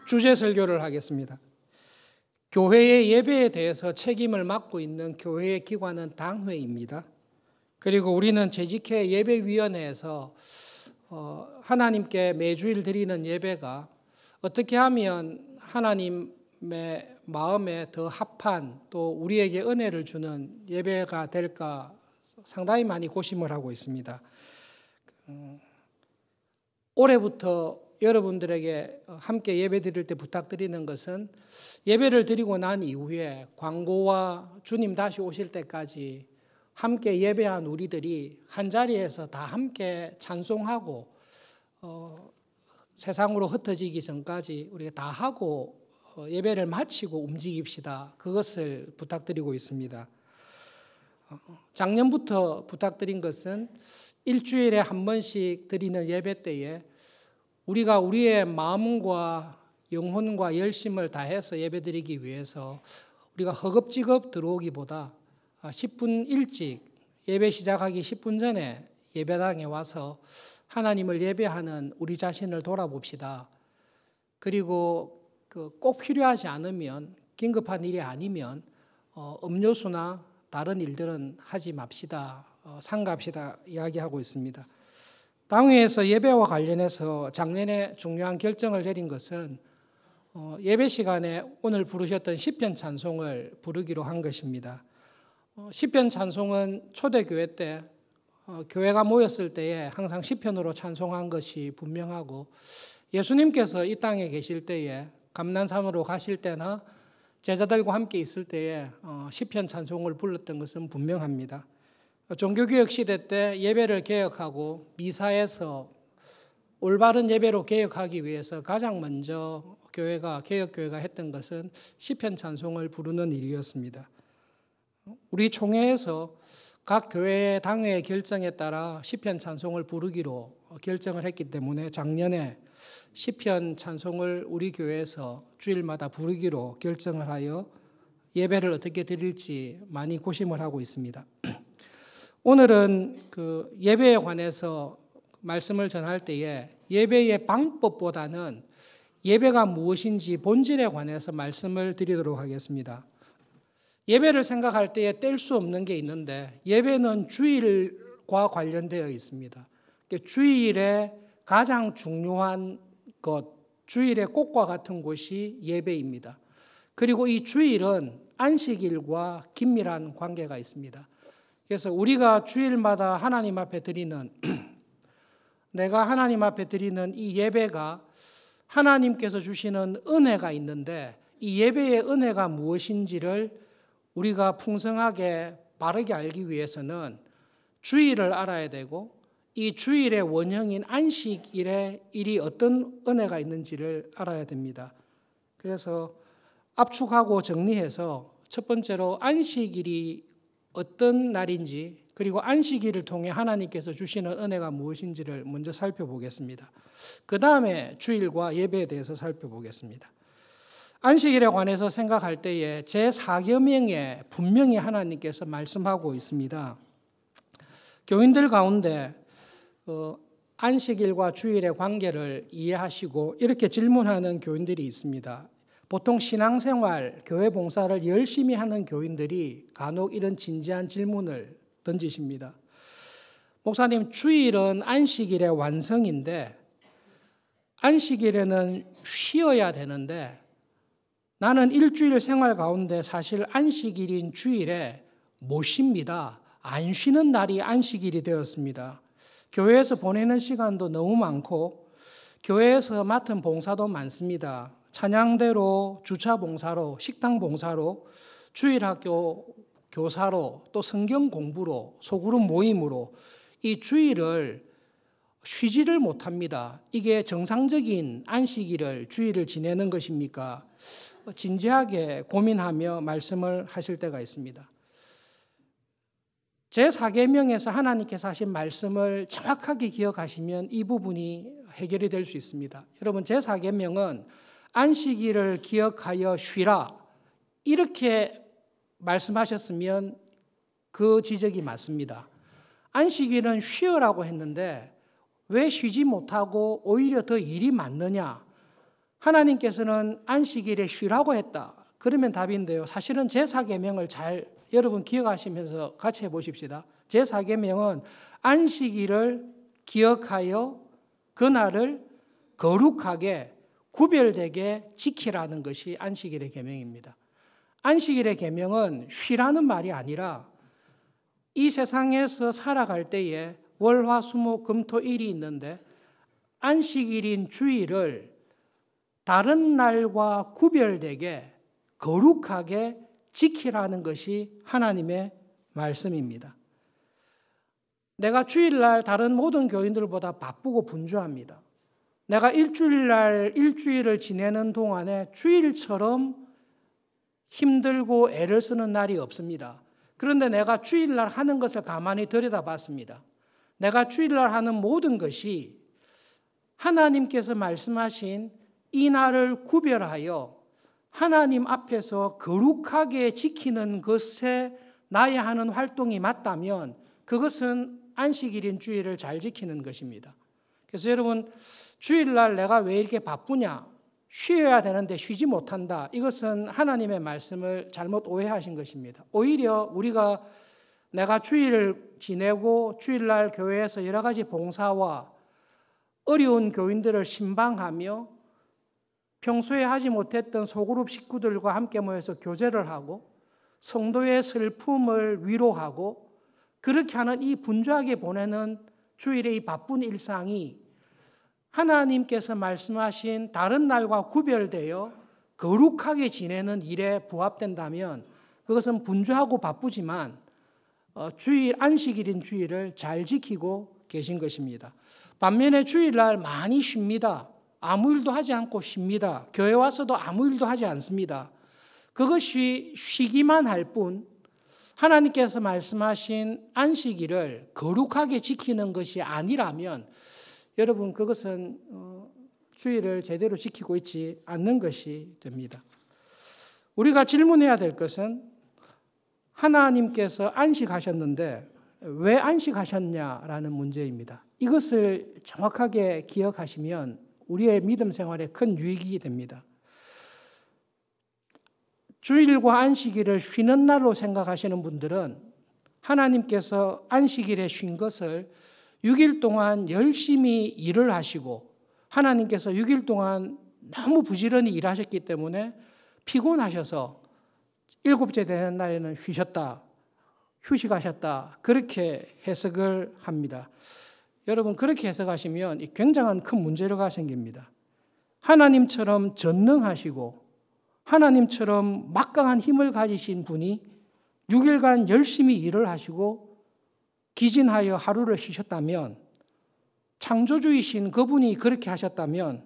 주제 설교를 하겠습니다. 교회의 예배에 대해서 책임을 맡고 있는 교회의 기관은 당회입니다. 그리고 우리는 재직회 예배위원회에서 하나님께 매주일 드리는 예배가 어떻게 하면 하나님의 마음에 더 합한 또 우리에게 은혜를 주는 예배가 될까 상당히 많이 고심을 하고 있습니다. 올해부터 여러분들에게 함께 예배 드릴 때 부탁드리는 것은 예배를 드리고 난 이후에 광고와 주님 다시 오실 때까지 함께 예배한 우리들이 한자리에서 다 함께 찬송하고 세상으로 흩어지기 전까지 우리가 다 하고 예배를 마치고 움직입시다. 그것을 부탁드리고 있습니다. 작년부터 부탁드린 것은 일주일에 한 번씩 드리는 예배 때에 우리가 우리의 마음과 영혼과 열심을 다해서 예배드리기 위해서 우리가 허겁지겁 들어오기보다 10분 일찍 예배 시작하기 10분 전에 예배당에 와서 하나님을 예배하는 우리 자신을 돌아봅시다. 그리고 꼭 필요하지 않으면 긴급한 일이 아니면 음료수나 다른 일들은 하지 맙시다. 삼갑시다 이야기하고 있습니다. 당회에서 예배와 관련해서 작년에 중요한 결정을 내린 것은 예배 시간에 오늘 부르셨던 시편 찬송을 부르기로 한 것입니다. 시편 찬송은 초대교회 때 교회가 모였을 때에 항상 시편으로 찬송한 것이 분명하고 예수님께서 이 땅에 계실 때에 감난산으로 가실 때나 제자들과 함께 있을 때에 시편 찬송을 불렀던 것은 분명합니다. 종교개혁 시대 때 예배를 개혁하고 미사에서 올바른 예배로 개혁하기 위해서 가장 먼저 개혁교회가 했던 것은 시편 찬송을 부르는 일이었습니다. 우리 총회에서 각 교회의 당회의 결정에 따라 시편 찬송을 부르기로 결정을 했기 때문에 작년에 시편 찬송을 우리 교회에서 주일마다 부르기로 결정을 하여 예배를 어떻게 드릴지 많이 고심을 하고 있습니다. 오늘은 예배에 관해서 말씀을 전할 때에 예배의 방법보다는 예배가 무엇인지 본질에 관해서 말씀을 드리도록 하겠습니다. 예배를 생각할 때에 뗄 수 없는 게 있는데 예배는 주일과 관련되어 있습니다. 주일에 가장 중요한 것, 주일의 꽃과 같은 곳이 예배입니다. 그리고 이 주일은 안식일과 긴밀한 관계가 있습니다. 그래서 우리가 주일마다 하나님 앞에 드리는 내가 하나님 앞에 드리는 이 예배가 하나님께서 주시는 은혜가 있는데 이 예배의 은혜가 무엇인지를 우리가 풍성하게 바르게 알기 위해서는 주일을 알아야 되고 이 주일의 원형인 안식일에 일이 어떤 은혜가 있는지를 알아야 됩니다. 그래서 압축하고 정리해서 첫 번째로 안식일이 어떤 날인지 그리고 안식일을 통해 하나님께서 주시는 은혜가 무엇인지를 먼저 살펴보겠습니다. 그 다음에 주일과 예배에 대해서 살펴보겠습니다. 안식일에 관해서 생각할 때에 제4계명에 분명히 하나님께서 말씀하고 있습니다. 교인들 가운데 안식일과 주일의 관계를 이해하시고 이렇게 질문하는 교인들이 있습니다. 보통 신앙생활, 교회 봉사를 열심히 하는 교인들이 간혹 이런 진지한 질문을 던지십니다. 목사님, 주일은 안식일의 완성인데 안식일에는 쉬어야 되는데 나는 일주일 생활 가운데 사실 안식일인 주일에 못 쉽니다. 안 쉬는 날이 안식일이 되었습니다. 교회에서 보내는 시간도 너무 많고 교회에서 맡은 봉사도 많습니다. 찬양대로, 주차 봉사로, 식당 봉사로, 주일학교 교사로, 또 성경 공부로, 소그룹 모임으로 이 주일을 쉬지를 못합니다. 이게 정상적인 안식일을 주일을 지내는 것입니까? 진지하게 고민하며 말씀을 하실 때가 있습니다. 제4계명에서 하나님께서 하신 말씀을 정확하게 기억하시면 이 부분이 해결이 될 수 있습니다. 여러분, 제4계명은 안식일을 기억하여 쉬라 이렇게 말씀하셨으면 그 지적이 맞습니다. 안식일은 쉬어라고 했는데 왜 쉬지 못하고 오히려 더 일이 많느냐? 하나님께서는 안식일에 쉬라고 했다. 그러면 답인데요. 사실은 제4계명을 잘 여러분 기억하시면서 같이 해보십시다. 제4계명은 안식일을 기억하여 그날을 거룩하게 구별되게 지키라는 것이 안식일의 계명입니다. 안식일의 계명은 쉬라는 말이 아니라 이 세상에서 살아갈 때에 월, 화, 수, 목, 금, 토, 일이 있는데 안식일인 주일을 다른 날과 구별되게 거룩하게 지키라는 것이 하나님의 말씀입니다. 내가 주일날 다른 모든 교인들보다 바쁘고 분주합니다. 내가 일주일을 지내는 동안에 주일처럼 힘들고 애를 쓰는 날이 없습니다. 그런데 내가 주일날 하는 것을 가만히 들여다봤습니다. 내가 주일날 하는 모든 것이 하나님께서 말씀하신 이 날을 구별하여 하나님 앞에서 거룩하게 지키는 것에 나야 하는 활동이 맞다면 그것은 안식일인 주일을 잘 지키는 것입니다. 그래서 여러분, 주일날 내가 왜 이렇게 바쁘냐? 쉬어야 되는데 쉬지 못한다. 이것은 하나님의 말씀을 잘못 오해하신 것입니다. 오히려 우리가 내가 주일을 지내고 주일날 교회에서 여러 가지 봉사와 어려운 교인들을 신방하며 평소에 하지 못했던 소그룹 식구들과 함께 모여서 교제를 하고 성도의 슬픔을 위로하고 그렇게 하는 이 분주하게 보내는 주일의 이 바쁜 일상이 하나님께서 말씀하신 다른 날과 구별되어 거룩하게 지내는 일에 부합된다면 그것은 분주하고 바쁘지만 주일, 안식일인 주일을 잘 지키고 계신 것입니다. 반면에 주일날 많이 쉽니다. 아무 일도 하지 않고 쉽니다. 교회 와서도 아무 일도 하지 않습니다. 그것이 쉬기만 할 뿐 하나님께서 말씀하신 안식일을 거룩하게 지키는 것이 아니라면 여러분 그것은 주일을 제대로 지키고 있지 않는 것이 됩니다. 우리가 질문해야 될 것은 하나님께서 안식하셨는데 왜 안식하셨냐라는 문제입니다. 이것을 정확하게 기억하시면 우리의 믿음 생활에 큰 유익이 됩니다. 주일과 안식일을 쉬는 날로 생각하시는 분들은 하나님께서 안식일에 쉰 것을 6일 동안 열심히 일을 하시고 하나님께서 6일 동안 너무 부지런히 일하셨기 때문에 피곤하셔서 7째 되는 날에는 쉬셨다, 휴식하셨다 그렇게 해석을 합니다. 여러분 그렇게 해석하시면 굉장한 큰 문제가 생깁니다. 하나님처럼 전능하시고 하나님처럼 막강한 힘을 가지신 분이 6일간 열심히 일을 하시고 기진하여 하루를 쉬셨다면 창조주이신 그분이 그렇게 하셨다면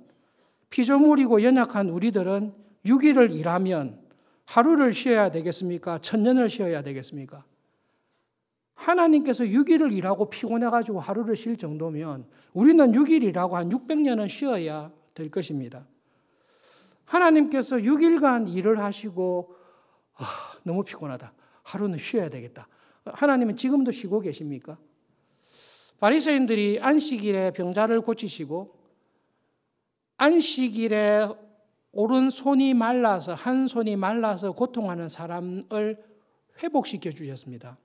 피조물이고 연약한 우리들은 6일을 일하면 하루를 쉬어야 되겠습니까? 천년을 쉬어야 되겠습니까? 하나님께서 6일을 일하고 피곤해가지고 하루를 쉴 정도면 우리는 6일 일하고 한 600년은 쉬어야 될 것입니다. 하나님께서 6일간 일을 하시고 너무 피곤하다. 하루는 쉬어야 되겠다. 하나님은 지금도 쉬고 계십니까? 바리새인들이 안식일에 병자를 고치시고 안식일에 오른손이 말라서 한 손이 말라서 고통하는 사람을 회복시켜 주셨습니다.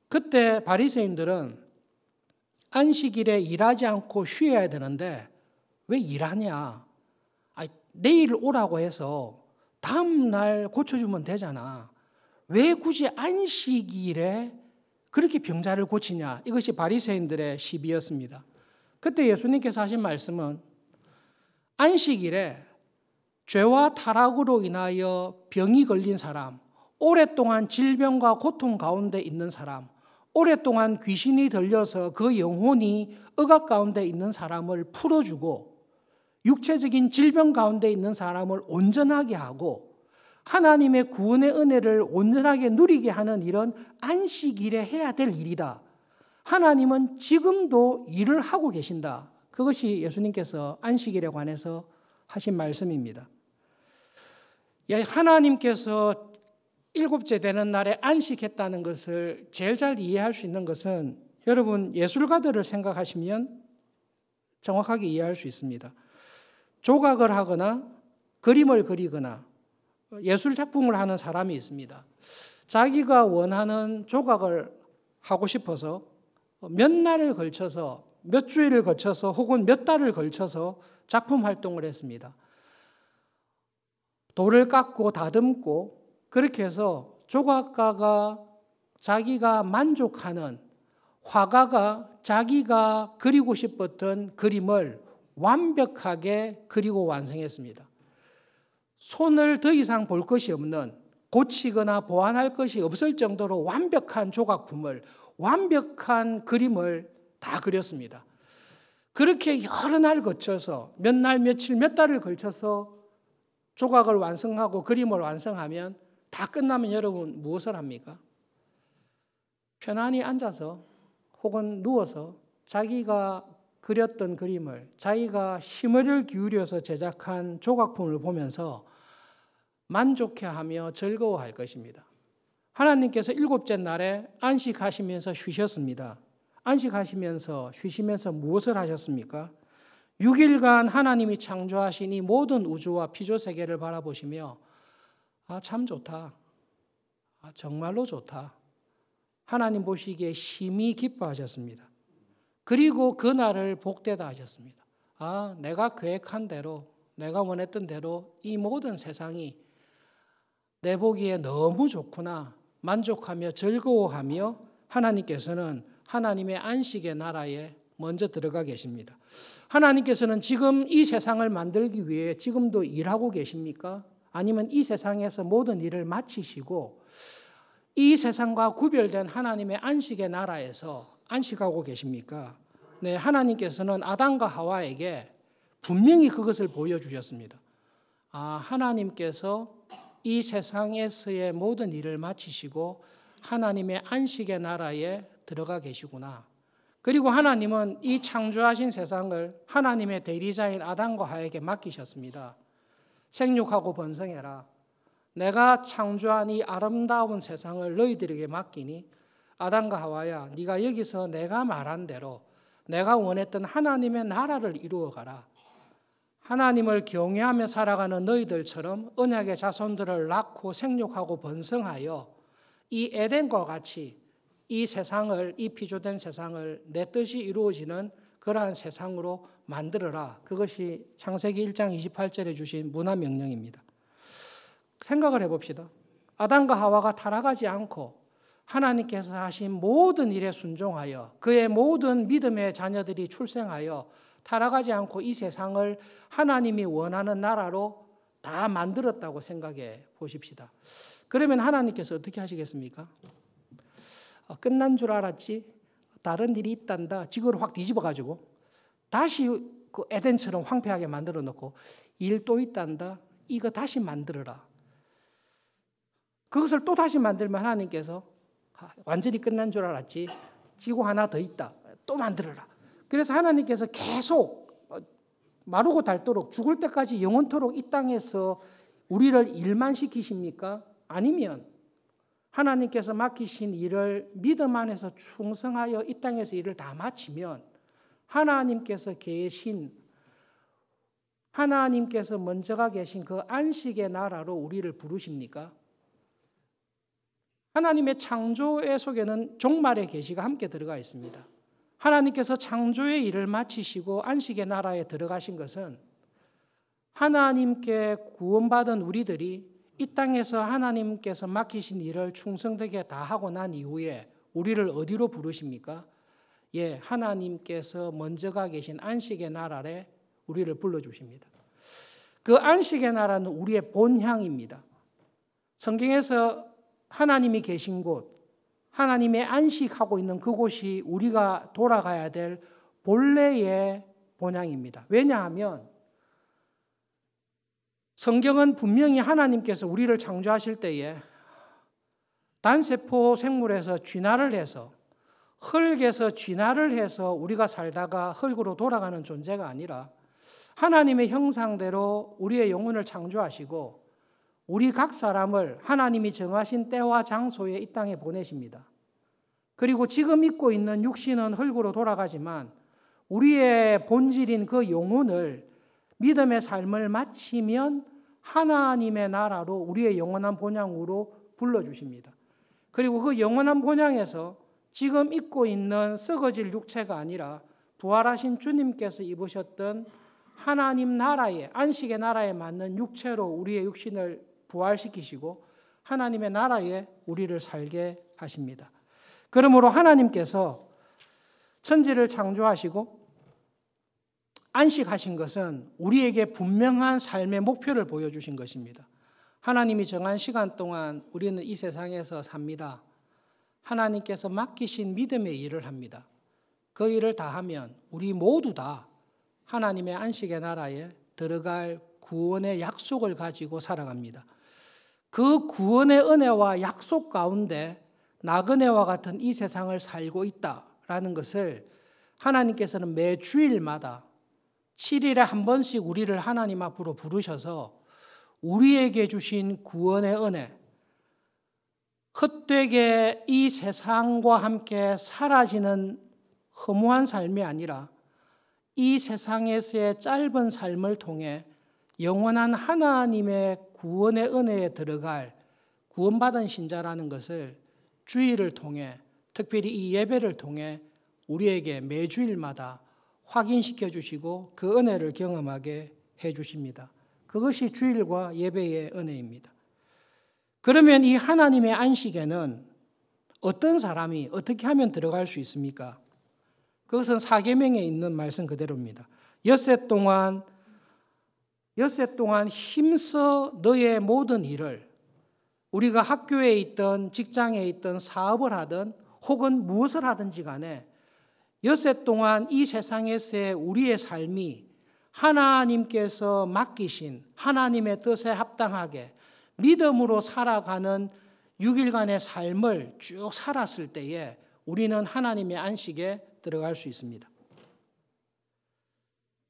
그때 바리새인들은 안식일에 일하지 않고 쉬어야 되는데 왜 일하냐? 내일 오라고 해서 다음 날 고쳐주면 되잖아. 왜 굳이 안식일에 그렇게 병자를 고치냐? 이것이 바리새인들의 시비였습니다. 그때 예수님께서 하신 말씀은 안식일에 죄와 타락으로 인하여 병이 걸린 사람, 오랫동안 질병과 고통 가운데 있는 사람, 오랫동안 귀신이 들려서 그 영혼이 억압 가운데 있는 사람을 풀어주고 육체적인 질병 가운데 있는 사람을 온전하게 하고 하나님의 구원의 은혜를 온전하게 누리게 하는 일은 안식일에 해야 될 일이다. 하나님은 지금도 일을 하고 계신다. 그것이 예수님께서 안식일에 관해서 하신 말씀입니다. 하나님께서 7째 되는 날에 안식했다는 것을 제일 잘 이해할 수 있는 것은 여러분 예술가들을 생각하시면 정확하게 이해할 수 있습니다. 조각을 하거나 그림을 그리거나 예술 작품을 하는 사람이 있습니다. 자기가 원하는 조각을 하고 싶어서 몇 날을 걸쳐서, 몇 주일을 거쳐서 혹은 몇 달을 걸쳐서 작품 활동을 했습니다. 돌을 깎고 다듬고 그렇게 해서 조각가가 자기가 만족하는, 화가가 자기가 그리고 싶었던 그림을 완벽하게 그리고 완성했습니다. 손을 더 이상 볼 것이 없는, 고치거나 보완할 것이 없을 정도로 완벽한 조각품을, 완벽한 그림을 다 그렸습니다. 그렇게 여러 날 거쳐서 몇 날, 며칠, 몇 달을 걸쳐서 조각을 완성하고 그림을 완성하면 다 끝나면 여러분 무엇을 합니까? 편안히 앉아서 혹은 누워서 자기가 그렸던 그림을, 자기가 심혈을 기울여서 제작한 조각품을 보면서 만족해하며 즐거워할 것입니다. 하나님께서 7째 날에 안식하시면서 쉬셨습니다. 안식하시면서 쉬시면서 무엇을 하셨습니까? 6일간 하나님이 창조하신 이 모든 우주와 피조세계를 바라보시며 참 좋다. 정말로 좋다. 하나님 보시기에 심히 기뻐하셨습니다. 그리고 그날을 복되다 하셨습니다. 내가 계획한 대로, 내가 원했던 대로 이 모든 세상이 내 보기에 너무 좋구나. 만족하며 즐거워하며 하나님께서는 하나님의 안식의 나라에 먼저 들어가 계십니다. 하나님께서는 지금 이 세상을 만들기 위해 지금도 일하고 계십니까? 아니면 이 세상에서 모든 일을 마치시고 이 세상과 구별된 하나님의 안식의 나라에서 안식하고 계십니까? 네, 하나님께서는 아담과 하와에게 분명히 그것을 보여주셨습니다. 하나님께서 이 세상에서의 모든 일을 마치시고 하나님의 안식의 나라에 들어가 계시구나. 그리고 하나님은 이 창조하신 세상을 하나님의 대리자인 아담과 하와에게 맡기셨습니다. 생육하고 번성해라. 내가 창조한 이 아름다운 세상을 너희들에게 맡기니 아담과 하와야, 네가 여기서 내가 말한 대로 내가 원했던 하나님의 나라를 이루어가라. 하나님을 경외하며 살아가는 너희들처럼 언약의 자손들을 낳고 생육하고 번성하여 이 에덴과 같이 이 세상을, 이 피조된 세상을 내 뜻이 이루어지는 그러한 세상으로 만들어라. 그것이 창세기 1장 28절에 주신 문화명령입니다. 생각을 해봅시다. 아담과 하와가 타락하지 않고 하나님께서 하신 모든 일에 순종하여 그의 모든 믿음의 자녀들이 출생하여 타락하지 않고 이 세상을 하나님이 원하는 나라로 다 만들었다고 생각해 보십시다. 그러면 하나님께서 어떻게 하시겠습니까? 끝난 줄 알았지? 다른 일이 있단다. 지구를 확 뒤집어가지고 다시 그 에덴처럼 황폐하게 만들어 놓고 일 또 있단다. 이거 다시 만들어라. 그것을 또 다시 만들면 하나님께서 완전히 끝난 줄 알았지? 지구 하나 더 있다. 또 만들어라. 그래서 하나님께서 계속 마르고 닳도록 죽을 때까지 영원토록 이 땅에서 우리를 일만 시키십니까? 아니면 하나님께서 맡기신 일을 믿음 안에서 충성하여 이 땅에서 일을 다 마치면 하나님께서 먼저가 계신 그 안식의 나라로 우리를 부르십니까? 하나님의 창조의 속에는 종말의 계시가 함께 들어가 있습니다. 하나님께서 창조의 일을 마치시고 안식의 나라에 들어가신 것은 하나님께 구원받은 우리들이 이 땅에서 하나님께서 맡기신 일을 충성되게 다 하고 난 이후에 우리를 어디로 부르십니까? 하나님께서 먼저가 계신 안식의 나라에 우리를 불러주십니다. 그 안식의 나라는 우리의 본향입니다. 성경에서 하나님이 계신 곳, 하나님의 안식하고 있는 그곳이 우리가 돌아가야 될 본래의 본향입니다. 왜냐하면 성경은 분명히 하나님께서 우리를 창조하실 때에 단세포 생물에서 쥐나를 해서 흙에서 쥐나를 해서 우리가 살다가 흙으로 돌아가는 존재가 아니라 하나님의 형상대로 우리의 영혼을 창조하시고 우리 각 사람을 하나님이 정하신 때와 장소에 이 땅에 보내십니다. 그리고 지금 입고 있는 육신은 흙으로 돌아가지만 우리의 본질인 그 영혼을 믿음의 삶을 마치면 하나님의 나라로 우리의 영원한 본향으로 불러주십니다. 그리고 그 영원한 본향에서 지금 입고 있는 썩어질 육체가 아니라 부활하신 주님께서 입으셨던 하나님 나라의 안식의 나라에 맞는 육체로 우리의 육신을 부활시키시고 하나님의 나라에 우리를 살게 하십니다. 그러므로 하나님께서 천지를 창조하시고 안식하신 것은 우리에게 분명한 삶의 목표를 보여주신 것입니다. 하나님이 정한 시간 동안 우리는 이 세상에서 삽니다. 하나님께서 맡기신 믿음의 일을 합니다. 그 일을 다 하면 우리 모두 다 하나님의 안식의 나라에 들어갈 구원의 약속을 가지고 살아갑니다. 그 구원의 은혜와 약속 가운데 나그네와 같은 이 세상을 살고 있다라는 것을 하나님께서는 매 주일마다 7일에 한 번씩 우리를 하나님 앞으로 부르셔서 우리에게 주신 구원의 은혜, 헛되게 이 세상과 함께 사라지는 허무한 삶이 아니라 이 세상에서의 짧은 삶을 통해 영원한 하나님의 구원의 은혜에 들어갈 구원받은 신자라는 것을 주일을 통해, 특별히 이 예배를 통해 우리에게 매주일마다 확인시켜 주시고 그 은혜를 경험하게 해 주십니다. 그것이 주일과 예배의 은혜입니다. 그러면 이 하나님의 안식에는 어떤 사람이 어떻게 하면 들어갈 수 있습니까? 그것은 사계명에 있는 말씀 그대로입니다. 엿새 동안 힘써 너의 모든 일을, 우리가 학교에 있든 직장에 있든 사업을 하든 혹은 무엇을 하든지 간에 엿새 동안 이 세상에서의 우리의 삶이 하나님께서 맡기신 하나님의 뜻에 합당하게 믿음으로 살아가는 6일간의 삶을 쭉 살았을 때에 우리는 하나님의 안식에 들어갈 수 있습니다.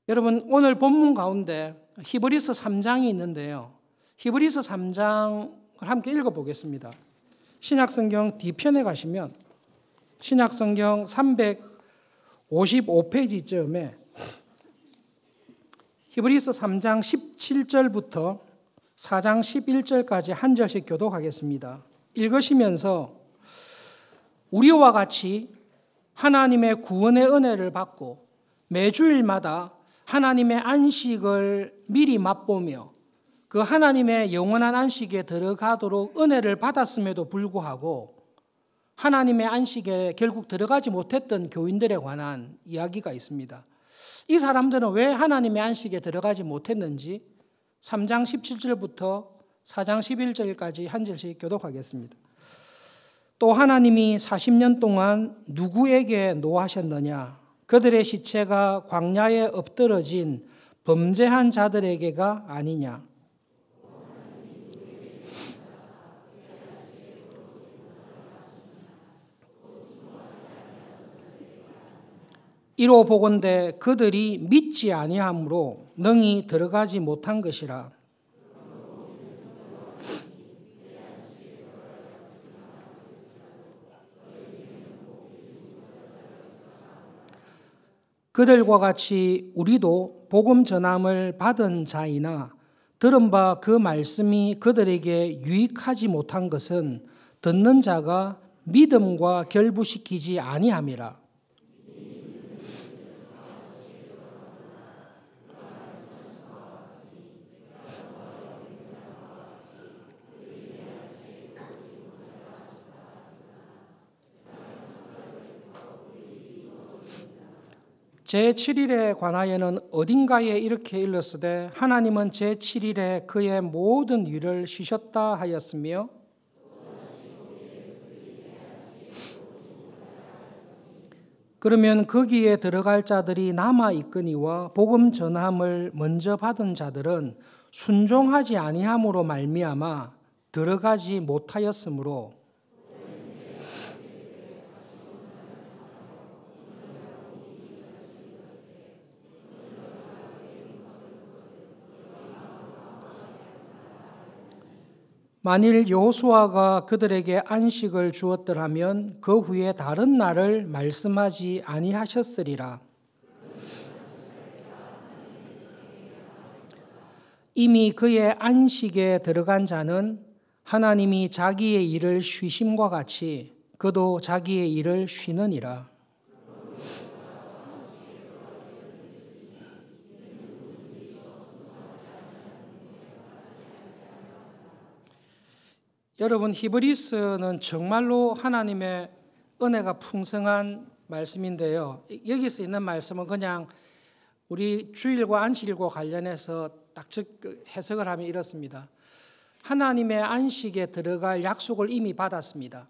여러분, 오늘 본문 가운데 히브리서 3장이 있는데요. 히브리서 3장을 함께 읽어보겠습니다. 신약성경 뒤편에 가시면 신약성경 355페이지쯤에 히브리서 3장 17절부터 4장 11절까지 한 절씩 교독하겠습니다. 읽으시면서 우리와 같이 하나님의 구원의 은혜를 받고 매주일마다 하나님의 안식을 미리 맛보며 그 하나님의 영원한 안식에 들어가도록 은혜를 받았음에도 불구하고 하나님의 안식에 결국 들어가지 못했던 교인들에 관한 이야기가 있습니다. 이 사람들은 왜 하나님의 안식에 들어가지 못했는지 3장 17절부터 4장 11절까지 한 절씩 교독하겠습니다. 또 하나님이 40년 동안 누구에게 노하셨느냐? 그들의 시체가 광야에 엎드러진 범죄한 자들에게가 아니냐? 이로 보건대 그들이 믿지 아니함으로 능히 들어가지 못한 것이라. 그들과 같이 우리도 복음 전함을 받은 자이나 들은 바 그 말씀이 그들에게 유익하지 못한 것은 듣는 자가 믿음과 결부시키지 아니함이라. 제7일에 관하여는 어딘가에 이렇게 일렀으되 하나님은 제7일에 그의 모든 일을 쉬셨다 하였으며 그러면 거기에 들어갈 자들이 남아 있거니와 복음 전함을 먼저 받은 자들은 순종하지 아니함으로 말미암아 들어가지 못하였으므로 만일 여호수아가 그들에게 안식을 주었더라면 그 후에 다른 날을 말씀하지 아니하셨으리라. 이미 그의 안식에 들어간 자는 하나님이 자기의 일을 쉬심과 같이 그도 자기의 일을 쉬느니라. 여러분, 히브리서는 정말로 하나님의 은혜가 풍성한 말씀인데요. 여기서 있는 말씀은 그냥 우리 주일과 안식일과 관련해서 딱 해석을 하면 이렇습니다. 하나님의 안식에 들어갈 약속을 이미 받았습니다.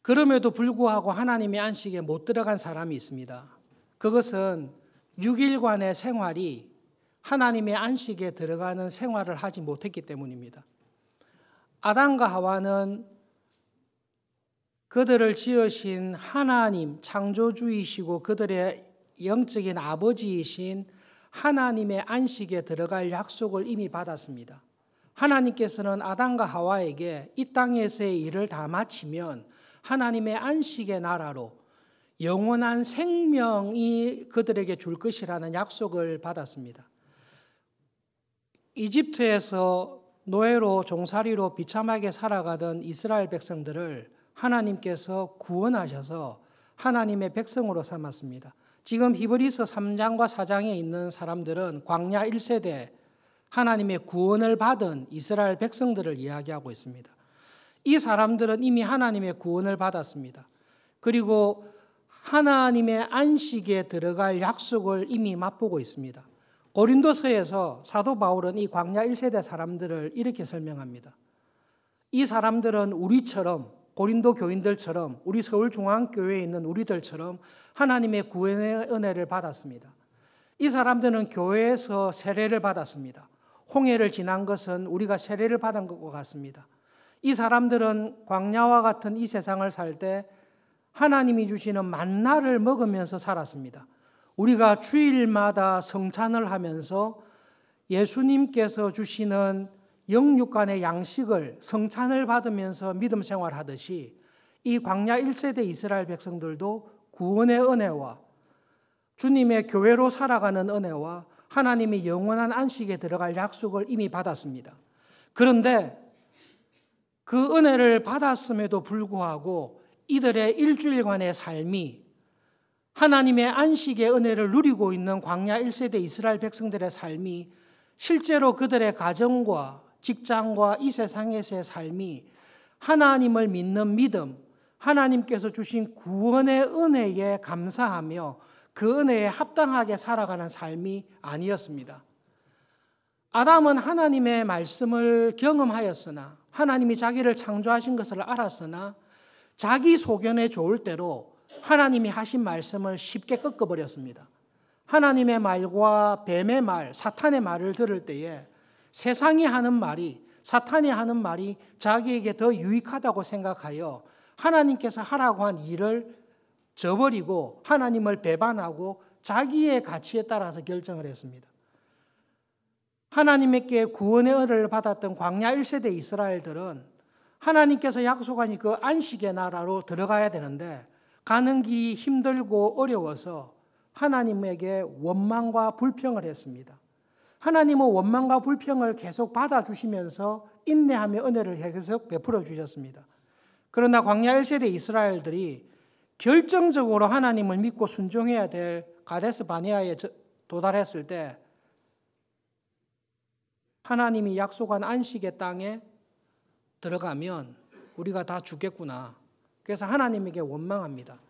그럼에도 불구하고 하나님의 안식에 못 들어간 사람이 있습니다. 그것은 6일간의 생활이 하나님의 안식에 들어가는 생활을 하지 못했기 때문입니다. 아담과 하와는 그들을 지으신 하나님, 창조주이시고 그들의 영적인 아버지이신 하나님의 안식에 들어갈 약속을 이미 받았습니다. 하나님께서는 아담과 하와에게 이 땅에서의 일을 다 마치면 하나님의 안식의 나라로 영원한 생명이 그들에게 줄 것이라는 약속을 받았습니다. 이집트에서 노예로 종살이로 비참하게 살아가던 이스라엘 백성들을 하나님께서 구원하셔서 하나님의 백성으로 삼았습니다. 지금 히브리서 3장과 4장에 있는 사람들은 광야 1세대 하나님의 구원을 받은 이스라엘 백성들을 이야기하고 있습니다. 이 사람들은 이미 하나님의 구원을 받았습니다. 그리고 하나님의 안식에 들어갈 약속을 이미 맛보고 있습니다. 고린도서에서 사도 바울은 이 광야 1세대 사람들을 이렇게 설명합니다. 이 사람들은 우리처럼, 고린도 교인들처럼, 우리 서울중앙교회에 있는 우리들처럼 하나님의 구원의 은혜를 받았습니다. 이 사람들은 교회에서 세례를 받았습니다. 홍해를 지난 것은 우리가 세례를 받은 것과 같습니다. 이 사람들은 광야와 같은 이 세상을 살 때 하나님이 주시는 만나를 먹으면서 살았습니다. 우리가 주일마다 성찬을 하면서 예수님께서 주시는 영육간의 양식을 성찬을 받으면서 믿음 생활하듯이 이 광야 1세대 이스라엘 백성들도 구원의 은혜와 주님의 교회로 살아가는 은혜와 하나님이 영원한 안식에 들어갈 약속을 이미 받았습니다. 그런데 그 은혜를 받았음에도 불구하고 이들의 일주일간의 삶이 하나님의 안식의 은혜를 누리고 있는 광야 1세대 이스라엘 백성들의 삶이 실제로 그들의 가정과 직장과 이 세상에서의 삶이 하나님을 믿는 믿음, 하나님께서 주신 구원의 은혜에 감사하며 그 은혜에 합당하게 살아가는 삶이 아니었습니다. 아담은 하나님의 말씀을 경험하였으나 하나님이 자기를 창조하신 것을 알았으나 자기 소견에 좋을 대로 하나님이 하신 말씀을 쉽게 꺾어버렸습니다. 하나님의 말과 뱀의 말, 사탄의 말을 들을 때에 세상이 하는 말이, 사탄이 하는 말이 자기에게 더 유익하다고 생각하여 하나님께서 하라고 한 일을 저버리고 하나님을 배반하고 자기의 가치에 따라서 결정을 했습니다. 하나님께 구원의 은혜를 받았던 광야 1세대 이스라엘들은 하나님께서 약속하신 그 안식의 나라로 들어가야 되는데 가는 길이 힘들고 어려워서 하나님에게 원망과 불평을 했습니다. 하나님은 원망과 불평을 계속 받아주시면서 인내하며 은혜를 계속 베풀어 주셨습니다. 그러나 광야 1세대 이스라엘들이 결정적으로 하나님을 믿고 순종해야 될 가데스 바네아에 도달했을 때 하나님이 약속한 안식의 땅에 들어가면 우리가 다 죽겠구나. 그래서 하나님에게 원망합니다.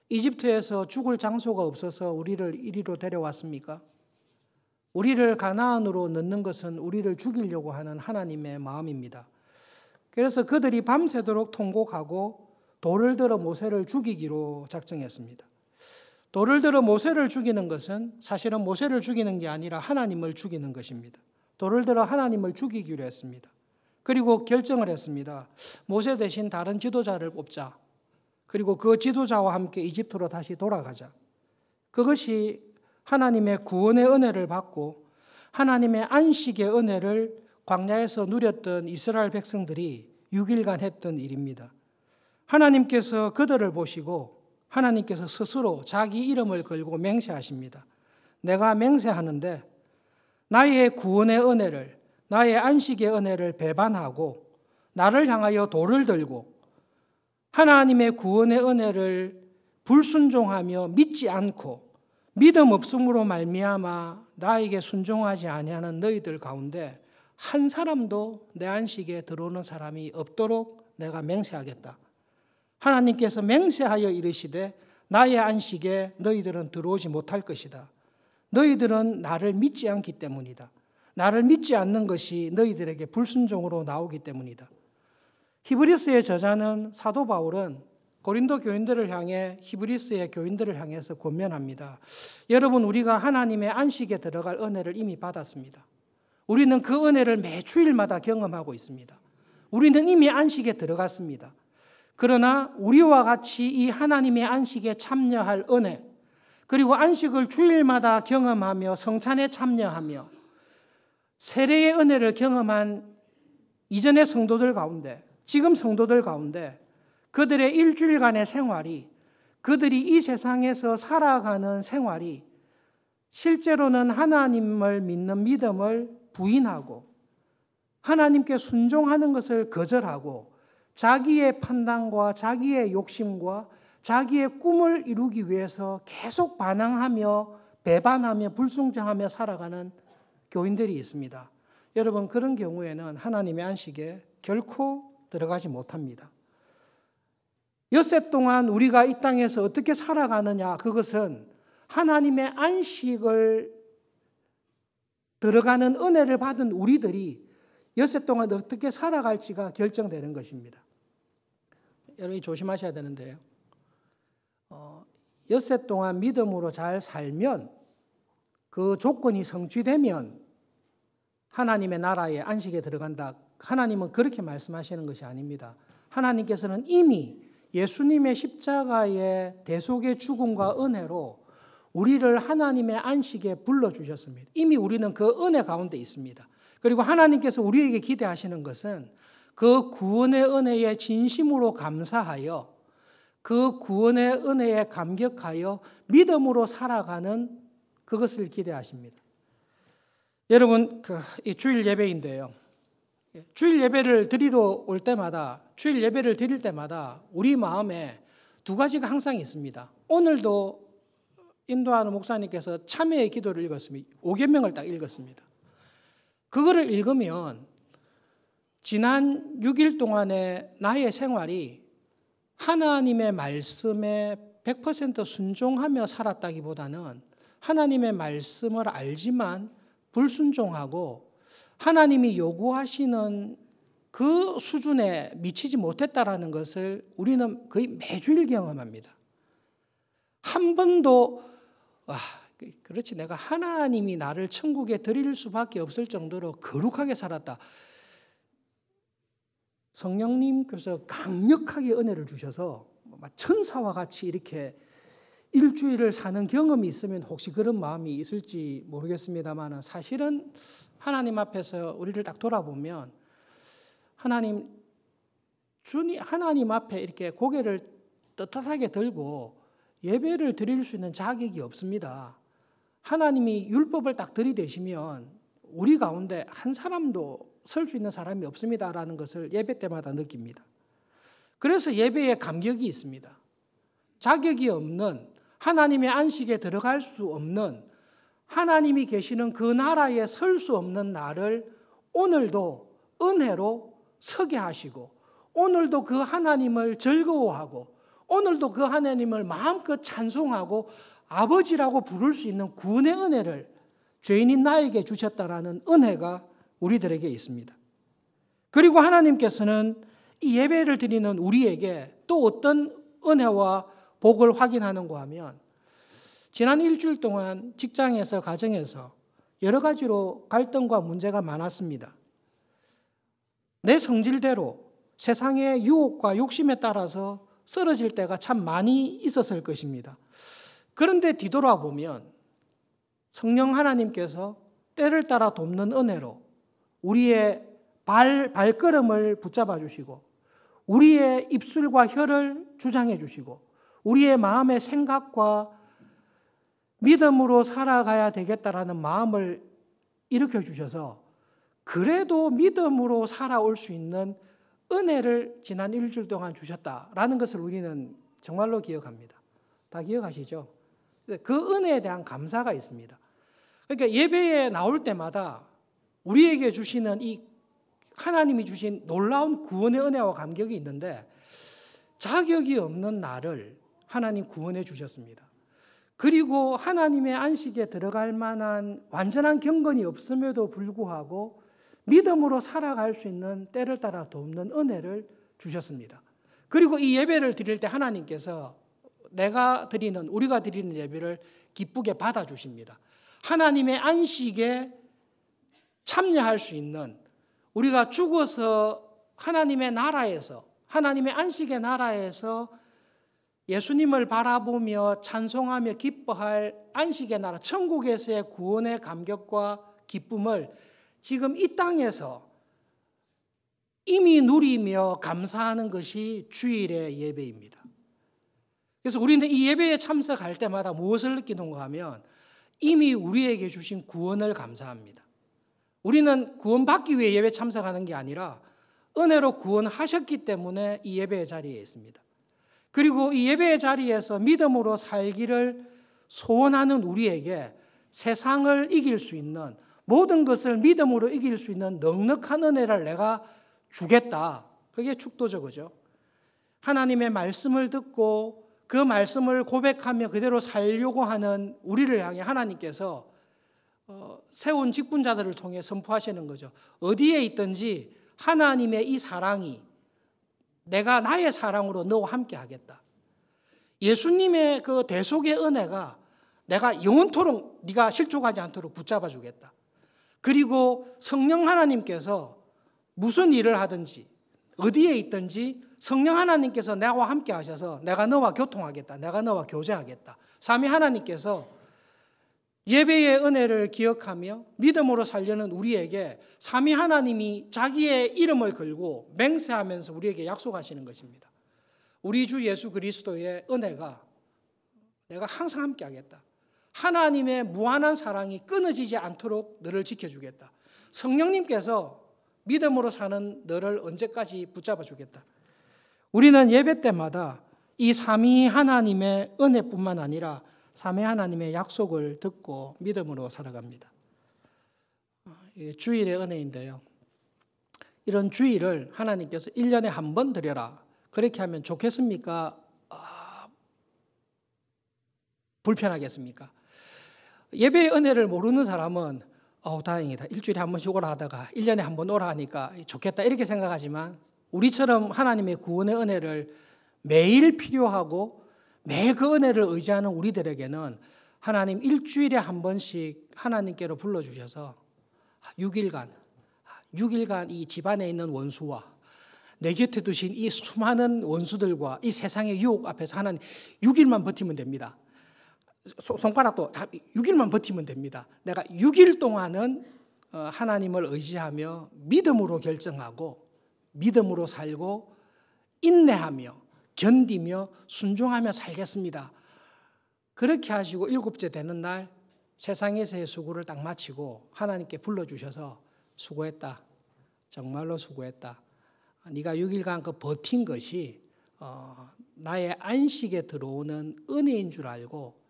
이집트에서 죽을 장소가 없어서 우리를 이리로 데려왔습니까? 우리를 가나안으로 넣는 것은 우리를 죽이려고 하는 하나님의 마음입니다. 그래서 그들이 밤새도록 통곡하고 돌을 들어 모세를 죽이기로 작정했습니다. 돌을 들어 모세를 죽이는 것은 사실은 모세를 죽이는 게 아니라 하나님을 죽이는 것입니다. 돌을 들어 하나님을 죽이기로 했습니다. 그리고 결정을 했습니다. 모세 대신 다른 지도자를 뽑자. 그리고 그 지도자와 함께 이집트로 다시 돌아가자. 그것이 하나님의 구원의 은혜를 받고 하나님의 안식의 은혜를 광야에서 누렸던 이스라엘 백성들이 6일간 했던 일입니다. 하나님께서 그들을 보시고 하나님께서 스스로 자기 이름을 걸고 맹세하십니다. 내가 맹세하는데 나의 구원의 은혜를, 나의 안식의 은혜를 배반하고 나를 향하여 돌을 들고 하나님의 구원의 은혜를 불순종하며 믿지 않고 믿음 없음으로 말미암아 나에게 순종하지 아니하는 너희들 가운데 한 사람도 내 안식에 들어오는 사람이 없도록 내가 맹세하겠다. 하나님께서 맹세하여 이르시되 나의 안식에 너희들은 들어오지 못할 것이다. 너희들은 나를 믿지 않기 때문이다. 나를 믿지 않는 것이 너희들에게 불순종으로 나오기 때문이다. 히브리서의 저자는 사도 바울은 고린도 교인들을 향해 히브리서의 교인들을 향해서 권면합니다. 여러분, 우리가 하나님의 안식에 들어갈 은혜를 이미 받았습니다. 우리는 그 은혜를 매 주일마다 경험하고 있습니다. 우리는 이미 안식에 들어갔습니다. 그러나 우리와 같이 이 하나님의 안식에 참여할 은혜, 그리고 안식을 주일마다 경험하며 성찬에 참여하며 세례의 은혜를 경험한 이전의 성도들 가운데, 지금 성도들 가운데 그들의 일주일간의 생활이, 그들이 이 세상에서 살아가는 생활이 실제로는 하나님을 믿는 믿음을 부인하고 하나님께 순종하는 것을 거절하고 자기의 판단과 자기의 욕심과 자기의 꿈을 이루기 위해서 계속 반항하며 배반하며 불순종하며 살아가는 교인들이 있습니다. 여러분, 그런 경우에는 하나님의 안식에 결코 들어가지 못합니다. 엿새 동안 우리가 이 땅에서 어떻게 살아가느냐, 그것은 하나님의 안식을 들어가는 은혜를 받은 우리들이 엿새 동안 어떻게 살아갈지가 결정되는 것입니다. 여러분이 조심하셔야 되는데요. 엿새 동안 믿음으로 잘 살면, 그 조건이 성취되면 하나님의 나라의 안식에 들어간다. 하나님은 그렇게 말씀하시는 것이 아닙니다. 하나님께서는 이미 예수님의 십자가의 대속의 죽음과 은혜로 우리를 하나님의 안식에 불러주셨습니다. 이미 우리는 그 은혜 가운데 있습니다. 그리고 하나님께서 우리에게 기대하시는 것은 그 구원의 은혜에 진심으로 감사하여 그 구원의 은혜에 감격하여 믿음으로 살아가는 그것을 기대하십니다. 여러분, 이 주일 예배인데요. 주일 예배를 드리러 올 때마다, 주일 예배를 드릴 때마다 우리 마음에 두 가지가 항상 있습니다. 오늘도 인도하는 목사님께서 참회의 기도를 읽었습니다. 5계명을 딱 읽었습니다. 그거를 읽으면 지난 6일 동안의 나의 생활이 하나님의 말씀에 100% 순종하며 살았다기보다는 하나님의 말씀을 알지만 불순종하고 하나님이 요구하시는 그 수준에 미치지 못했다라는 것을 우리는 거의 매주일 경험합니다. 한 번도 그렇지, 내가 하나님이 나를 천국에 드릴 수밖에 없을 정도로 거룩하게 살았다. 성령님께서 강력하게 은혜를 주셔서 천사와 같이 이렇게 일주일을 사는 경험이 있으면 혹시 그런 마음이 있을지 모르겠습니다만, 사실은 하나님 앞에서 우리를 딱 돌아보면 하나님 앞에 이렇게 고개를 떳떳하게 들고 예배를 드릴 수 있는 자격이 없습니다. 하나님이 율법을 딱 들이대시면 우리 가운데 한 사람도 설 수 있는 사람이 없습니다라는 것을 예배 때마다 느낍니다. 그래서 예배에 감격이 있습니다. 자격이 없는, 하나님의 안식에 들어갈 수 없는, 하나님이 계시는 그 나라에 설 수 없는 나를 오늘도 은혜로 서게 하시고, 오늘도 그 하나님을 즐거워하고, 오늘도 그 하나님을 마음껏 찬송하고 아버지라고 부를 수 있는 구원의 은혜를 죄인인 나에게 주셨다라는 은혜가 우리들에게 있습니다. 그리고 하나님께서는 이 예배를 드리는 우리에게 또 어떤 은혜와 복을 확인하는가 하면, 지난 일주일 동안 직장에서 가정에서 여러 가지로 갈등과 문제가 많았습니다. 내 성질대로 세상의 유혹과 욕심에 따라서 쓰러질 때가 참 많이 있었을 것입니다. 그런데 뒤돌아보면 성령 하나님께서 때를 따라 돕는 은혜로 우리의 발걸음을 붙잡아 주시고, 우리의 입술과 혀를 주장해 주시고, 우리의 마음의 생각과 믿음으로 살아가야 되겠다라는 마음을 일으켜 주셔서 그래도 믿음으로 살아올 수 있는 은혜를 지난 일주일 동안 주셨다라는 것을 우리는 정말로 기억합니다. 다 기억하시죠? 그 은혜에 대한 감사가 있습니다. 그러니까 예배에 나올 때마다 우리에게 주시는 이 하나님이 주신 놀라운 구원의 은혜와 감격이 있는데 자격이 없는 나를 하나님 구원해 주셨습니다. 그리고 하나님의 안식에 들어갈 만한 완전한 경건이 없음에도 불구하고 믿음으로 살아갈 수 있는 때를 따라 돕는 은혜를 주셨습니다. 그리고 이 예배를 드릴 때 하나님께서 우리가 드리는 예배를 기쁘게 받아주십니다. 하나님의 안식에 참여할 수 있는, 우리가 죽어서 하나님의 나라에서, 하나님의 안식의 나라에서 예수님을 바라보며 찬송하며 기뻐할 안식의 나라, 천국에서의 구원의 감격과 기쁨을 지금 이 땅에서 이미 누리며 감사하는 것이 주일의 예배입니다. 그래서 우리는 이 예배에 참석할 때마다 무엇을 느끼는가 하면 이미 우리에게 주신 구원을 감사합니다. 우리는 구원받기 위해 예배 참석하는 게 아니라 은혜로 구원하셨기 때문에 이 예배의 자리에 있습니다. 그리고 이 예배의 자리에서 믿음으로 살기를 소원하는 우리에게 세상을 이길 수 있는, 모든 것을 믿음으로 이길 수 있는 넉넉한 은혜를 내가 주겠다. 그게 축도저거죠. 하나님의 말씀을 듣고 그 말씀을 고백하며 그대로 살려고 하는 우리를 향해 하나님께서 세운 직분자들을 통해 선포하시는 거죠. 어디에 있든지 하나님의 이 사랑이 내가 나의 사랑으로 너와 함께 하겠다. 예수님의 그 대속의 은혜가 내가 영원토록 네가 실족하지 않도록 붙잡아 주겠다. 그리고 성령 하나님께서 무슨 일을 하든지 어디에 있든지 성령 하나님께서 나와 함께 하셔서 내가 너와 교통하겠다. 내가 너와 교제하겠다. 삼위 하나님께서 예배의 은혜를 기억하며 믿음으로 살려는 우리에게 삼위 하나님이 자기의 이름을 걸고 맹세하면서 우리에게 약속하시는 것입니다. 우리 주 예수 그리스도의 은혜가 내가 항상 함께 하겠다. 하나님의 무한한 사랑이 끊어지지 않도록 너를 지켜주겠다. 성령님께서 믿음으로 사는 너를 언제까지 붙잡아 주겠다. 우리는 예배 때마다 이 삼위 하나님의 은혜뿐만 아니라 삼위 하나님의 약속을 듣고 믿음으로 살아갑니다. 주일의 은혜인데요. 이런 주일을 하나님께서 1년에 한 번 드려라. 그렇게 하면 좋겠습니까? 불편하겠습니까? 예배의 은혜를 모르는 사람은 다행이다. 일주일에 한 번씩 오라 하다가 1년에 한 번 오라 하니까 좋겠다 이렇게 생각하지만 우리처럼 하나님의 구원의 은혜를 매일 필요하고 매일 그 은혜를 의지하는 우리들에게는 하나님 일주일에 한 번씩 하나님께로 불러주셔서 6일간 이 집안에 있는 원수와 내 곁에 두신 이 수많은 원수들과 이 세상의 유혹 앞에서 하나님 6일만 버티면 됩니다. 손가락도 6일만 버티면 됩니다. 내가 6일 동안은 하나님을 의지하며 믿음으로 결정하고 믿음으로 살고 인내하며 견디며 순종하며 살겠습니다. 그렇게 하시고 7째 되는 날 세상에서의 수고를 딱 마치고 하나님께 불러주셔서 수고했다. 정말로 수고했다. 네가 6일간 그 버틴 것이 나의 안식에 들어오는 은혜인 줄 알고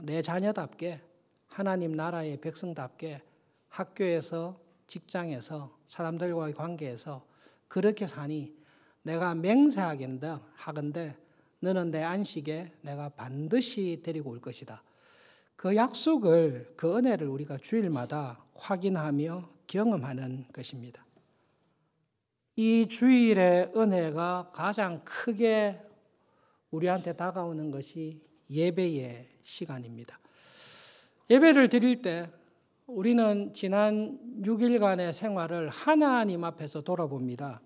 내 자녀답게 하나님 나라의 백성답게 학교에서 직장에서 사람들과의 관계에서 그렇게 사니 내가 맹세하건대 너는 내 안식에 내가 반드시 데리고 올 것이다. 그 약속을, 그 은혜를 우리가 주일마다 확인하며 경험하는 것입니다. 이 주일의 은혜가 가장 크게 우리한테 다가오는 것이 예배의 시간입니다. 예배를 드릴 때 우리는 지난 6일간의 생활을 하나님 앞에서 돌아봅니다.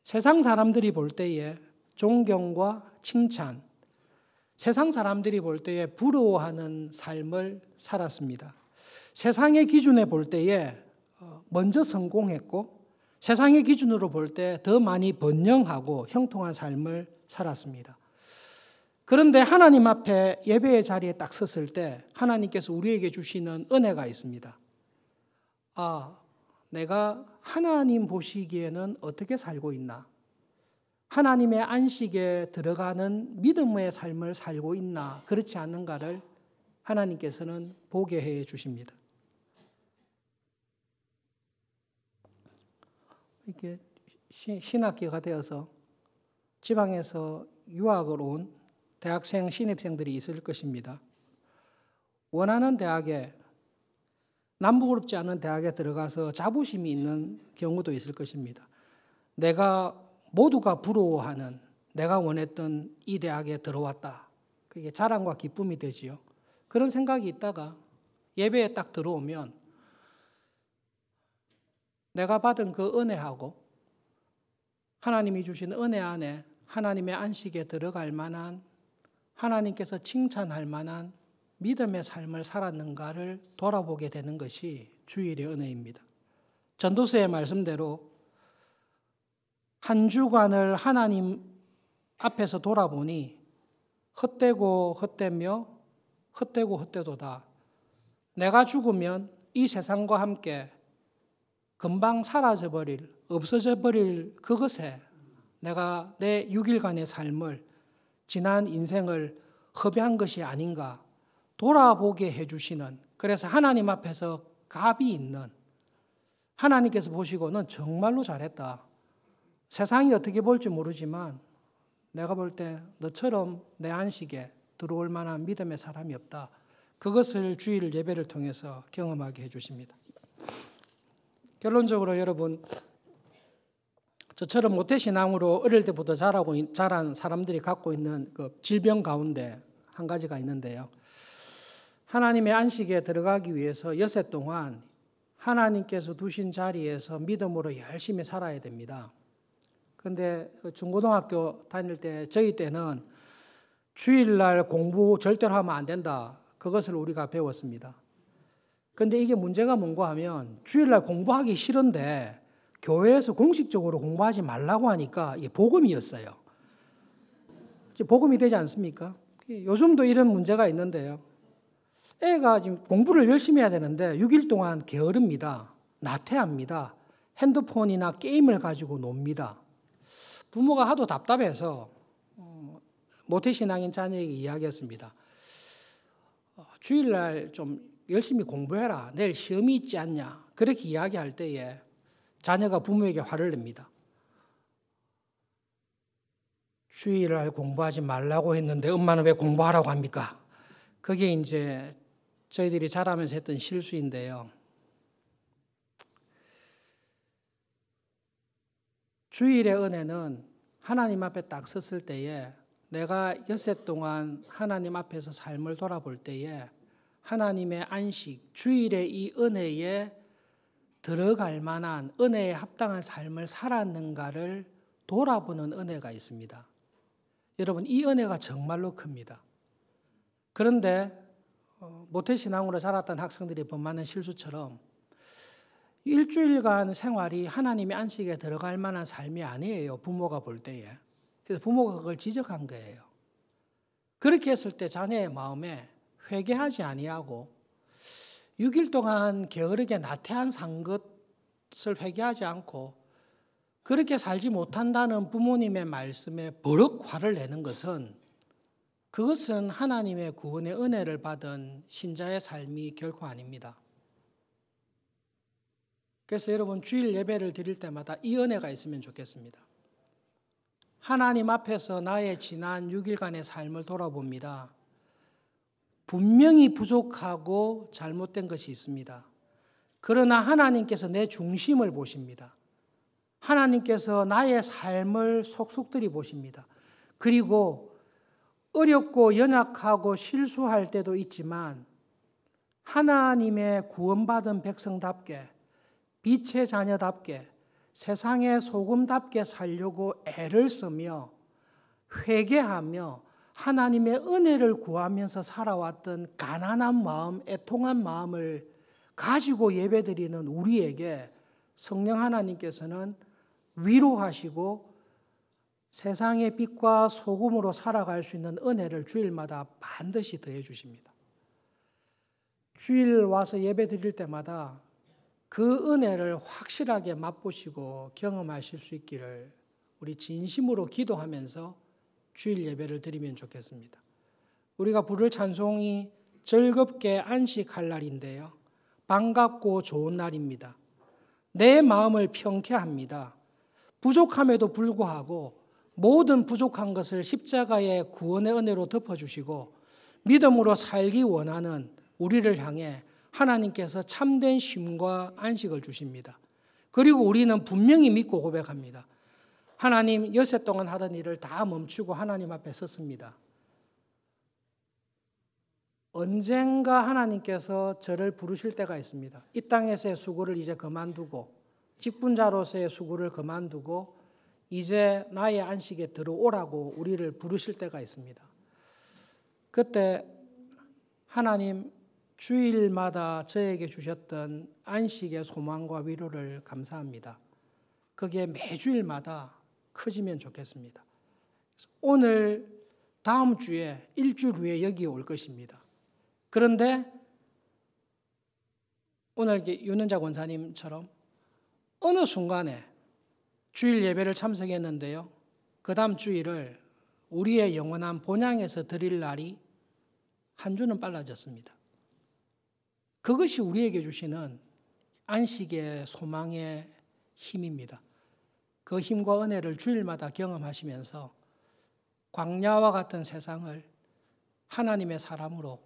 세상 사람들이 볼 때에 존경과 칭찬, 세상 사람들이 볼 때에 부러워하는 삶을 살았습니다. 세상의 기준에 볼 때에 먼저 성공했고 세상의 기준으로 볼 때 더 많이 번영하고 형통한 삶을 살았습니다. 그런데 하나님 앞에 예배의 자리에 딱 섰을 때 하나님께서 우리에게 주시는 은혜가 있습니다. 내가 하나님 보시기에는 어떻게 살고 있나? 하나님의 안식에 들어가는 믿음의 삶을 살고 있나? 그렇지 않는가를 하나님께서는 보게 해 주십니다. 이렇게 신학기가 되어서 지방에서 유학을 온 대학생, 신입생들이 있을 것입니다. 원하는 대학에, 남부럽지 않은 대학에 들어가서 자부심이 있는 경우도 있을 것입니다. 모두가 부러워하는, 내가 원했던 이 대학에 들어왔다. 그게 자랑과 기쁨이 되지요. 그런 생각이 있다가 예배에 딱 들어오면 내가 받은 그 은혜하고 하나님이 주신 은혜 안에 하나님의 안식에 들어갈 만한, 하나님께서 칭찬할 만한 믿음의 삶을 살았는가를 돌아보게 되는 것이 주일의 은혜입니다. 전도서의 말씀대로 한 주간을 하나님 앞에서 돌아보니 헛되고 헛되며 헛되고 헛되도다. 내가 죽으면 이 세상과 함께 금방 사라져버릴, 없어져버릴 그것에 내가 내 6일간의 삶을, 지난 인생을 허비한 것이 아닌가 돌아보게 해주시는, 그래서 하나님 앞에서 값이 있는, 하나님께서 보시고는 정말로 잘했다. 세상이 어떻게 볼지 모르지만 내가 볼 때 너처럼 내 안식에 들어올 만한 믿음의 사람이 없다. 그것을 주일 예배를 통해서 경험하게 해주십니다. 결론적으로 여러분, 저처럼 모태신앙으로 어릴 때부터 자란 사람들이 갖고 있는 그 질병 가운데 한 가지가 있는데요. 하나님의 안식에 들어가기 위해서 엿새 동안 하나님께서 두신 자리에서 믿음으로 열심히 살아야 됩니다. 그런데 중고등학교 다닐 때 저희 때는 주일날 공부 절대로 하면 안 된다. 그것을 우리가 배웠습니다. 그런데 이게 문제가 뭔가 하면 주일날 공부하기 싫은데 교회에서 공식적으로 공부하지 말라고 하니까 이게 복음이었어요. 복음이 되지 않습니까? 요즘도 이런 문제가 있는데요. 애가 지금 공부를 열심히 해야 되는데 6일 동안 게으릅니다. 나태합니다. 핸드폰이나 게임을 가지고 놉니다. 부모가 하도 답답해서 모태신앙인 자녀에게 이야기했습니다. 주일날 좀 열심히 공부해라. 내일 시험이 있지 않냐. 그렇게 이야기할 때에 자녀가 부모에게 화를 냅니다. 주일날 공부하지 말라고 했는데 엄마는 왜 공부하라고 합니까? 그게 이제 저희들이 자라면서 했던 실수인데요. 주일의 은혜는 하나님 앞에 딱 섰을 때에 내가 엿새 동안 하나님 앞에서 삶을 돌아볼 때에 하나님의 안식, 주일의 이 은혜에 들어갈 만한, 은혜에 합당한 삶을 살았는가를 돌아보는 은혜가 있습니다. 여러분, 이 은혜가 정말로 큽니다. 그런데 모태신앙으로 자랐던 학생들이 범하는 실수처럼 일주일간 생활이 하나님의 안식에 들어갈 만한 삶이 아니에요. 부모가 볼 때에. 그래서 부모가 그걸 지적한 거예요. 그렇게 했을 때 자녀의 마음에 회개하지 아니하고 6일 동안 게으르게 나태한 산 것을 회개하지 않고 그렇게 살지 못한다는 부모님의 말씀에 버럭 화를 내는 것은, 그것은 하나님의 구원의 은혜를 받은 신자의 삶이 결코 아닙니다. 그래서 여러분, 주일 예배를 드릴 때마다 이 은혜가 있으면 좋겠습니다. 하나님 앞에서 나의 지난 6일간의 삶을 돌아봅니다. 분명히 부족하고 잘못된 것이 있습니다. 그러나 하나님께서 내 중심을 보십니다. 하나님께서 나의 삶을 속속들이 보십니다. 그리고 어렵고 연약하고 실수할 때도 있지만 하나님의 구원받은 백성답게, 빛의 자녀답게, 세상의 소금답게 살려고 애를 쓰며 회개하며 하나님의 은혜를 구하면서 살아왔던 가난한 마음, 애통한 마음을 가지고 예배드리는 우리에게 성령 하나님께서는 위로하시고 세상의 빛과 소금으로 살아갈 수 있는 은혜를 주일마다 반드시 더해 주십니다. 주일 와서 예배 드릴 때마다 그 은혜를 확실하게 맛보시고 경험하실 수 있기를 우리 진심으로 기도하면서 주일 예배를 드리면 좋겠습니다. 우리가 부를 찬송이 즐겁게 안식할 날인데요. 반갑고 좋은 날입니다. 내 마음을 평쾌합니다. 부족함에도 불구하고 모든 부족한 것을 십자가의 구원의 은혜로 덮어주시고 믿음으로 살기 원하는 우리를 향해 하나님께서 참된 쉼과 안식을 주십니다. 그리고 우리는 분명히 믿고 고백합니다. 하나님, 여세 동안 하던 일을 다 멈추고 하나님 앞에 섰습니다. 언젠가 하나님께서 저를 부르실 때가 있습니다. 이 땅에서의 수고를 이제 그만두고 직분자로서의 수고를 그만두고 이제 나의 안식에 들어오라고 우리를 부르실 때가 있습니다. 그때 하나님 주일마다 저에게 주셨던 안식의 소망과 위로를 감사합니다. 그게 매주일마다 커지면 좋겠습니다. 오늘 다음 주에 일주일 후에 여기에 올 것입니다. 그런데 오늘 윤은자 권사님처럼 어느 순간에 주일 예배를 참석했는데요. 그 다음 주일을 우리의 영원한 본향에서 드릴 날이 한 주는 빨라졌습니다. 그것이 우리에게 주시는 안식의 소망의 힘입니다. 그 힘과 은혜를 주일마다 경험하시면서 광야와 같은 세상을 하나님의 사람으로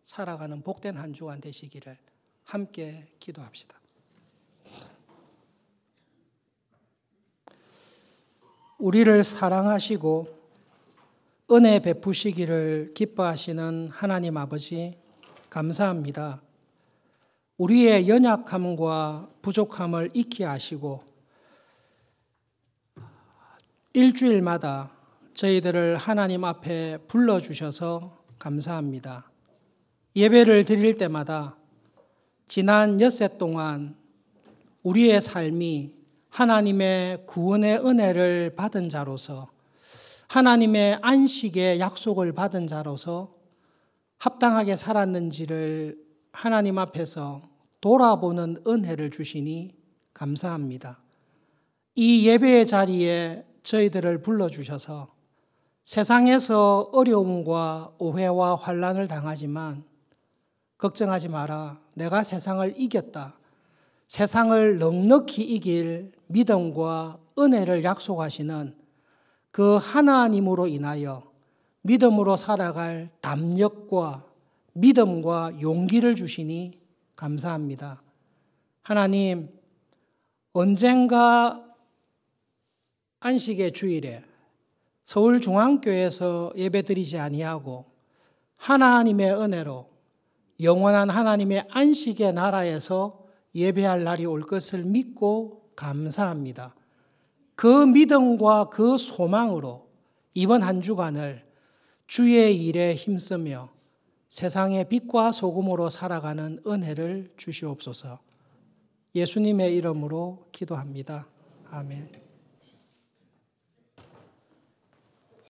살아가는 복된 한 주간 되시기를 함께 기도합시다. 우리를 사랑하시고 은혜 베푸시기를 기뻐하시는 하나님 아버지, 감사합니다. 우리의 연약함과 부족함을 익히 아시고 일주일마다 저희들을 하나님 앞에 불러주셔서 감사합니다. 예배를 드릴 때마다 지난 엿새 동안 우리의 삶이 하나님의 구원의 은혜를 받은 자로서 하나님의 안식의 약속을 받은 자로서 합당하게 살았는지를 하나님 앞에서 돌아보는 은혜를 주시니 감사합니다. 이 예배의 자리에 저희들을 불러주셔서 세상에서 어려움과 오해와 환난을 당하지만 걱정하지 마라. 내가 세상을 이겼다. 세상을 넉넉히 이길 믿음과 은혜를 약속하시는 그 하나님으로 인하여 믿음으로 살아갈 담력과 믿음과 용기를 주시니 감사합니다. 하나님, 언젠가 안식의 주일에 서울중앙교회에서 예배드리지 아니하고 하나님의 은혜로 영원한 하나님의 안식의 나라에서 예배할 날이 올 것을 믿고 감사합니다. 그 믿음과 그 소망으로 이번 한 주간을 주의 일에 힘쓰며 세상의 빛과 소금으로 살아가는 은혜를 주시옵소서. 예수님의 이름으로 기도합니다. 아멘.